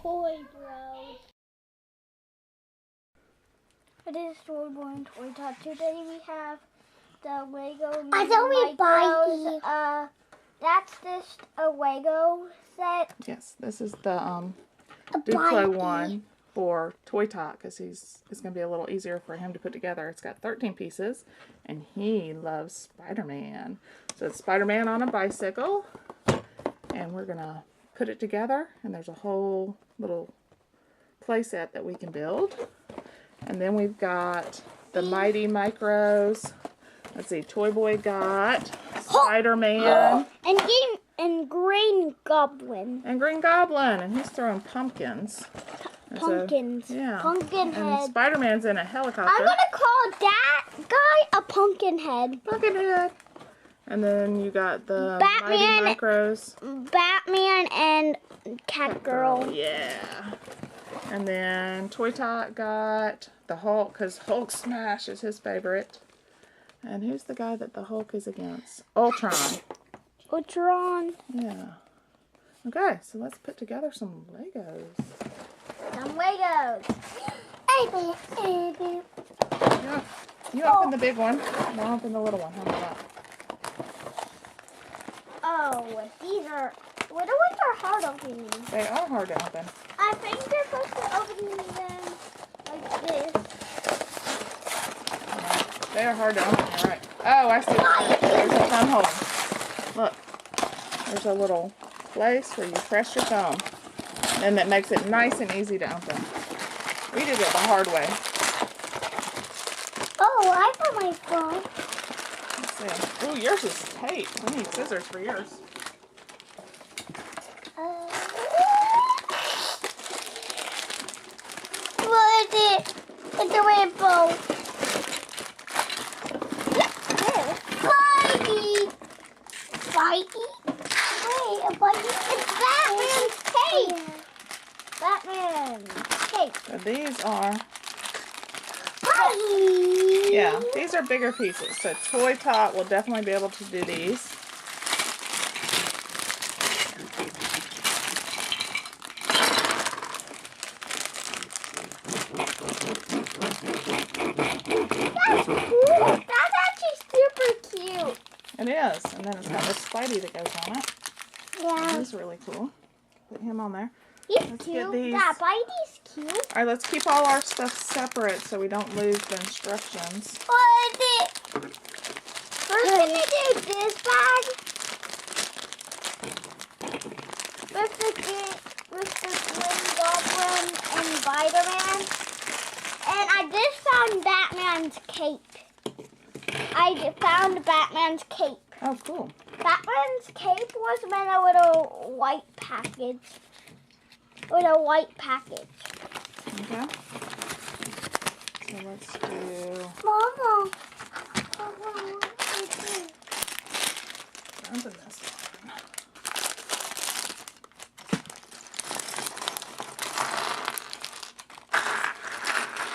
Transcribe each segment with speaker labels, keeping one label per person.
Speaker 1: Toy Bros. It is Storyborn Toy Talk. Today we have the Lego
Speaker 2: I thought we buy
Speaker 1: that's just a Lego set.
Speaker 3: Yes, this is the Duplo one for Toy Talk because it's going to be a little easier for him to put together. It's got 13 pieces, and he loves Spider-Man. So it's Spider-Man on a bicycle, and we're going to put it together, and there's a whole little play set that we can build. And then we've got the Mighty Micros. Let's see, Toy Boy got Spider-Man.
Speaker 1: And Green Goblin.
Speaker 3: And Green Goblin, and he's throwing pumpkins.
Speaker 1: Pumpkins.
Speaker 3: Yeah.
Speaker 1: Pumpkin head.
Speaker 3: And Spider-Man's in a helicopter.
Speaker 1: I'm going to call that guy a pumpkin head.
Speaker 3: Pumpkin head. And then you got the
Speaker 1: Batman,
Speaker 3: Mighty Micros.
Speaker 1: Batman and Catgirl.
Speaker 3: Yeah. And then Toy Tot got the Hulk, because Hulk Smash is his favorite. And who's the guy that the Hulk is against? Ultron.
Speaker 1: Ultron.
Speaker 3: Yeah. Okay, so let's put together some Legos.
Speaker 1: Some Legos.
Speaker 3: Yeah. You open the big one, and I'll open the little one. How about that?
Speaker 1: Oh, these are... Little ones are hard opening.
Speaker 3: They are hard to open.
Speaker 1: I think they're supposed to open them like this.
Speaker 3: They are hard to open, you're right. Oh, I see. There's a thumb hole. Look. There's a little place where you press your thumb. And that makes it nice and easy to open. We did it the hard way.
Speaker 1: Oh, I got my phone.
Speaker 3: Let's see. Ooh, yours is tape. We need scissors for yours.
Speaker 1: What is it? It's a rainbow. Spidey. Spidey? Wait, a Spidey? It's Batman's cape. Batman's cape.
Speaker 3: So these are,
Speaker 1: Spidey.
Speaker 3: yeah, these are bigger pieces. So Toy Tot will definitely be able to do these.
Speaker 1: That's cool. That's actually super cute.
Speaker 3: It is. And then it's got the Spidey that goes on it.
Speaker 1: Yeah.
Speaker 3: He's really cool. Put him on there.
Speaker 1: He's
Speaker 3: Let's
Speaker 1: cute.
Speaker 3: get these.
Speaker 1: That Spidey's cute.
Speaker 3: All right, let's keep all our stuff separate so we don't lose the instructions.
Speaker 1: What is it? First, can you do this bag? With the Green Goblin and Spider-Man. And I just found Batman's cape. I found Batman's cape.
Speaker 3: Oh, cool.
Speaker 1: Batman's cape was in a little white package. With a white package.
Speaker 3: Okay. So let's do...
Speaker 1: Mama.
Speaker 3: Open this one.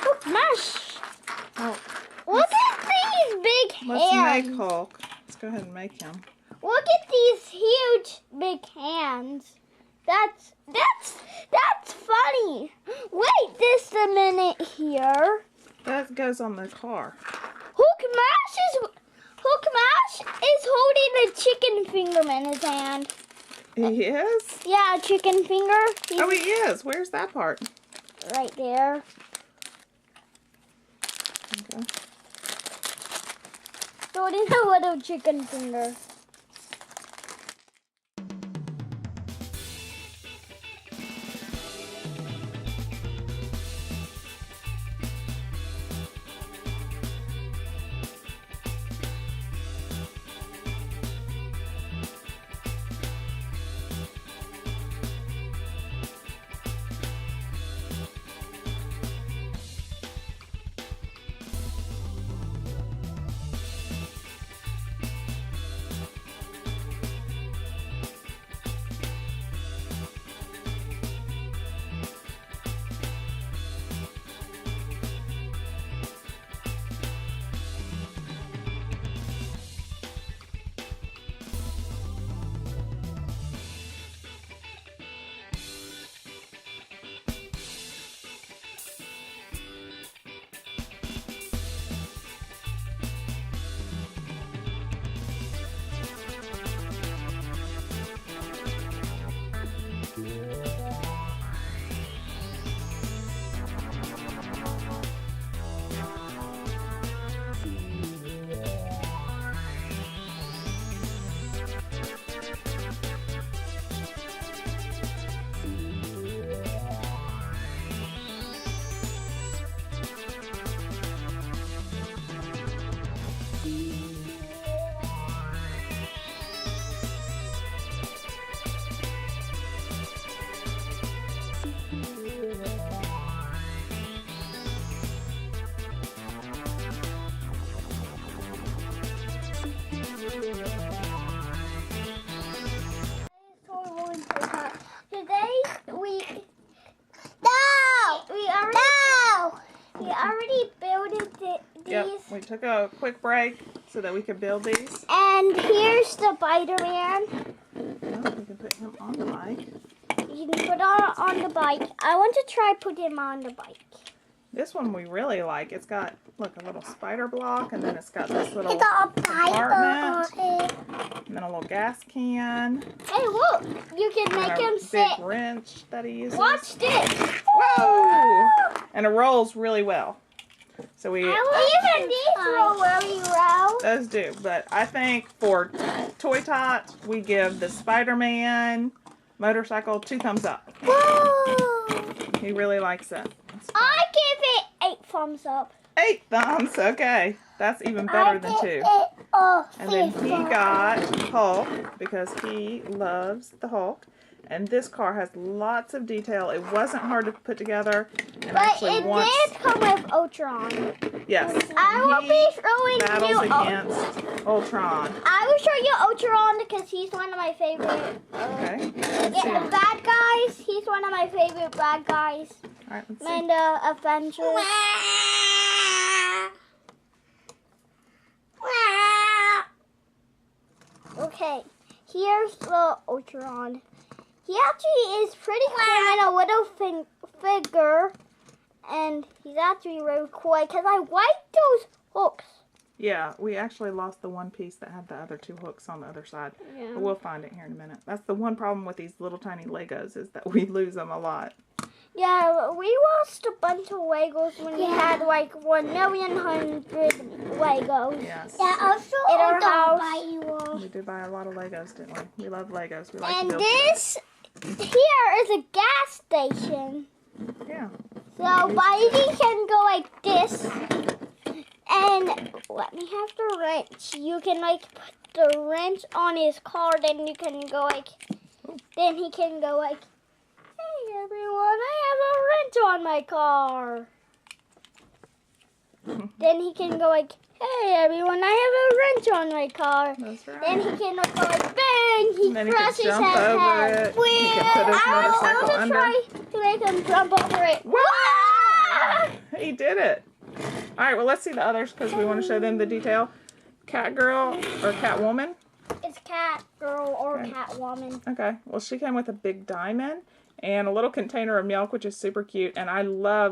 Speaker 1: Look, Mesh.
Speaker 3: Oh,
Speaker 1: Look at these big hands.
Speaker 3: let's make Hulk. Let's go ahead and make him.
Speaker 1: Look at these huge big hands. That's funny. Wait just a minute here.
Speaker 3: That goes on the car.
Speaker 1: Hook Mash is holding a chicken finger in his hand.
Speaker 3: He is?
Speaker 1: Yeah, a chicken finger. He's
Speaker 3: Oh, he is. Where's that part?
Speaker 1: right there.
Speaker 3: Okay.
Speaker 1: Holding a little chicken finger.
Speaker 3: took a quick break so that we could build these.
Speaker 1: And here's the Spider-Man.
Speaker 3: Well, we can put him on the bike.
Speaker 1: You can put on the bike. I want to try put him on the bike.
Speaker 3: This one we really like. It's got, look, a little spider block, and then it's got this little
Speaker 2: It got a
Speaker 3: compartment,
Speaker 2: bite.
Speaker 3: and then a little gas can.
Speaker 1: Hey, look! You can
Speaker 3: And
Speaker 1: make
Speaker 3: a
Speaker 1: him
Speaker 3: big
Speaker 1: sit.
Speaker 3: wrench that he uses.
Speaker 1: Watch this.
Speaker 3: Whoa! And it rolls really well. So we
Speaker 1: Even these roll really well.
Speaker 3: those do, but I think for Toy Tot, we give the Spider-Man motorcycle 2 thumbs up.
Speaker 1: Whoa!
Speaker 3: He really likes it. It's fun.
Speaker 1: I give it 8 thumbs up.
Speaker 3: 8 thumbs, okay. That's even better than 2. And then he got Hulk because he loves the Hulk. And this car has lots of detail. It wasn't hard to put together. And
Speaker 1: But
Speaker 3: actually
Speaker 1: it
Speaker 3: once,
Speaker 1: did come with Ultron.
Speaker 3: yes,
Speaker 1: I will
Speaker 3: he
Speaker 1: be showing
Speaker 3: battles
Speaker 1: you.
Speaker 3: against Ultron.
Speaker 1: I will show you Ultron because he's one of my favorite.
Speaker 3: Okay, let's see
Speaker 1: Yeah,
Speaker 3: him.
Speaker 1: bad guys. He's one of my favorite bad guys.
Speaker 3: All right, let's see.
Speaker 1: And Avengers. Okay, here's the Ultron. He actually is pretty cool in a little figure, and he's actually really cool because I like those hooks.
Speaker 3: Yeah, we actually lost the one piece that had the other 2 hooks on the other side.
Speaker 1: Yeah.
Speaker 3: But we'll find it here in a minute. That's the one problem with these little tiny Legos is that we lose them a lot.
Speaker 1: Yeah, we lost a bunch of Legos when we had like 1,100,000 Legos.
Speaker 3: Yes.
Speaker 2: Yeah, also
Speaker 1: In our
Speaker 2: the
Speaker 1: house.
Speaker 2: bite you all.
Speaker 3: We did buy a lot of Legos, didn't we? We love Legos. We like
Speaker 1: And
Speaker 3: to build
Speaker 1: this here is a gas station.
Speaker 3: things. Yeah.
Speaker 1: So Spidey can go like this. And let me have the wrench. You can like put the wrench on his car, then you can go like, then he can go like, hey everyone, I have a wrench on my car. Then he can go like, hey everyone, I have a wrench on my car.
Speaker 3: That's right.
Speaker 1: Then he can go like, bang, he
Speaker 3: And then he can
Speaker 1: crashes his
Speaker 3: jump over
Speaker 1: head.
Speaker 3: it. He can put his motorcycle
Speaker 1: I
Speaker 3: under.
Speaker 1: want to try to make him jump over it.
Speaker 3: Wah! He did it. All right, well, let's see the others because we want to show them the detail. Catgirl or Catwoman.
Speaker 1: It's cat girl or
Speaker 3: Okay.
Speaker 1: Catwoman.
Speaker 3: Okay, well, she came with a big diamond and a little container of milk, which is super cute. And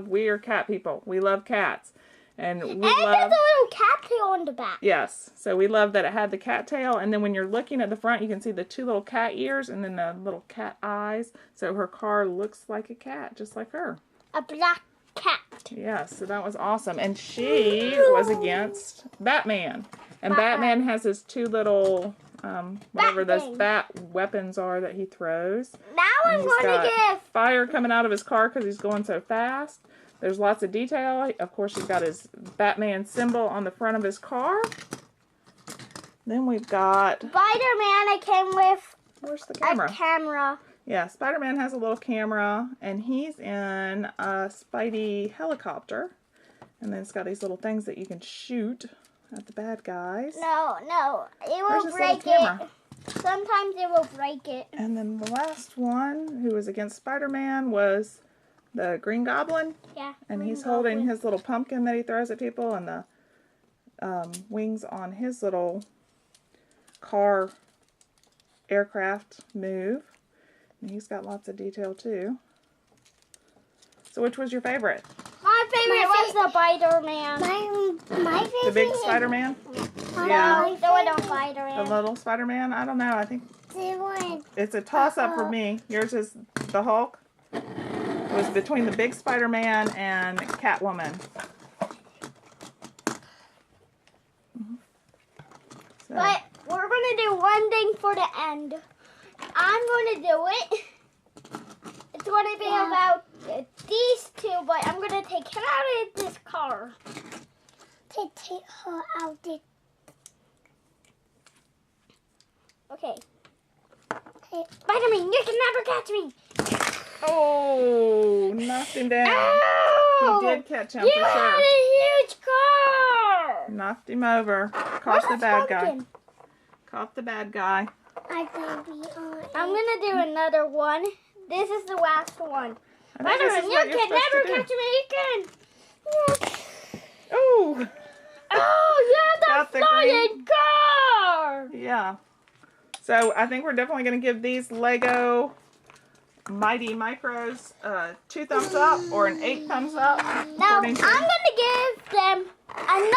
Speaker 3: we are cat people. We love cats. And we
Speaker 1: And
Speaker 3: love...
Speaker 1: there's a little cat tail on the back.
Speaker 3: Yes, so we love that it had the cat tail, and then when you're looking at the front, you can see the 2 little cat ears and then the little cat eyes. So her car looks like a cat, just like her.
Speaker 1: A black cat.
Speaker 3: Yes, so that was awesome. And she was against Batman. And Batman has his 2 little, whatever those
Speaker 1: things.
Speaker 3: bat weapons are that he throws.
Speaker 1: Now
Speaker 3: And
Speaker 1: I'm
Speaker 3: he's
Speaker 1: going to
Speaker 3: got
Speaker 1: give.
Speaker 3: fire coming out of his car because he's going so fast. There's lots of detail. Of course, he's got his Batman symbol on the front of his car. Then we've got...
Speaker 1: Spider-Man, I came with
Speaker 3: Where's the
Speaker 1: a
Speaker 3: camera?
Speaker 1: camera.
Speaker 3: Yeah, Spider-Man has a little camera, and he's in a Spidey helicopter. And then it's got these little things that you can shoot at the bad guys.
Speaker 1: No, it
Speaker 3: Where's
Speaker 1: will
Speaker 3: this
Speaker 1: break
Speaker 3: little camera?
Speaker 1: it. Sometimes it will break it.
Speaker 3: And then the last one, who was against Spider-Man, was the Green Goblin.
Speaker 1: Yeah.
Speaker 3: And he's holding his little pumpkin that he throws at people, and the wings on his little car aircraft move. And he's got lots of detail too. So which was your favorite?
Speaker 1: My favorite was the Spider-Man.
Speaker 2: My favorite.
Speaker 3: The big Spider-Man?
Speaker 1: No, the little
Speaker 3: The
Speaker 1: Spider-Man.
Speaker 3: little Spider-Man? I don't know. I think
Speaker 2: The one.
Speaker 3: it's a toss-up for me. Yours is the Hulk. It was between the big Spider-Man and Catwoman. So,
Speaker 1: But we're going to do one thing for the end. I'm going to do it. It's going to be about these 2, but I'm going to take him out of this car.
Speaker 2: To take her out the.
Speaker 1: Okay. Spider-Man, you can never catch me.
Speaker 3: oh, knocked him down.
Speaker 1: Ow!
Speaker 3: He did catch him
Speaker 1: You
Speaker 3: for
Speaker 1: had
Speaker 3: sure.
Speaker 1: a huge car.
Speaker 3: Knocked him over. Caught
Speaker 1: Where's
Speaker 3: the
Speaker 1: this
Speaker 3: bad guy.
Speaker 1: pumpkin?
Speaker 3: Caught the bad guy.
Speaker 2: I baby on.
Speaker 1: I'm going to do another one. This is the last one.
Speaker 3: I think this
Speaker 1: Spider-Man,
Speaker 3: is
Speaker 1: you
Speaker 3: what you're
Speaker 1: can
Speaker 3: supposed
Speaker 1: never
Speaker 3: to do.
Speaker 1: catch me again.
Speaker 3: Oh,
Speaker 1: Oh, yeah,
Speaker 3: Got
Speaker 1: the
Speaker 3: the
Speaker 1: flying car!
Speaker 3: Yeah. So I think we're definitely going to give these Lego Mighty Micros 2 thumbs up or an 8 thumbs up.
Speaker 1: Now, I'm going to give them a 90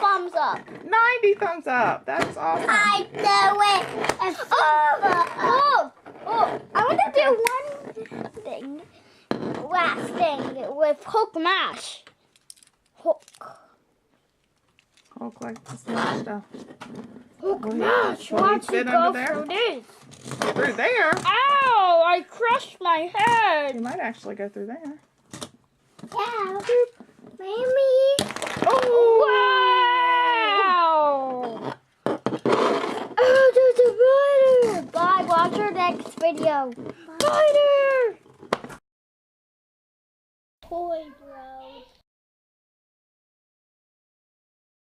Speaker 1: thumbs up.
Speaker 3: 90 thumbs up. That's awesome.
Speaker 2: I know it.
Speaker 1: I want to do one thing. Last thing with Hulk Mash. Hulk
Speaker 3: like this little stuff.
Speaker 1: Mash.
Speaker 3: will he
Speaker 1: Wants to
Speaker 3: fit
Speaker 1: go
Speaker 3: under there?
Speaker 1: through this.
Speaker 3: Through there?
Speaker 1: Ow! I crushed my
Speaker 3: You
Speaker 1: head.
Speaker 3: might actually go through there.
Speaker 2: Yeah. Mommy.
Speaker 1: Wow! Oh, there's a spider. Bye. Watch our next video. Spider. Toy Bros.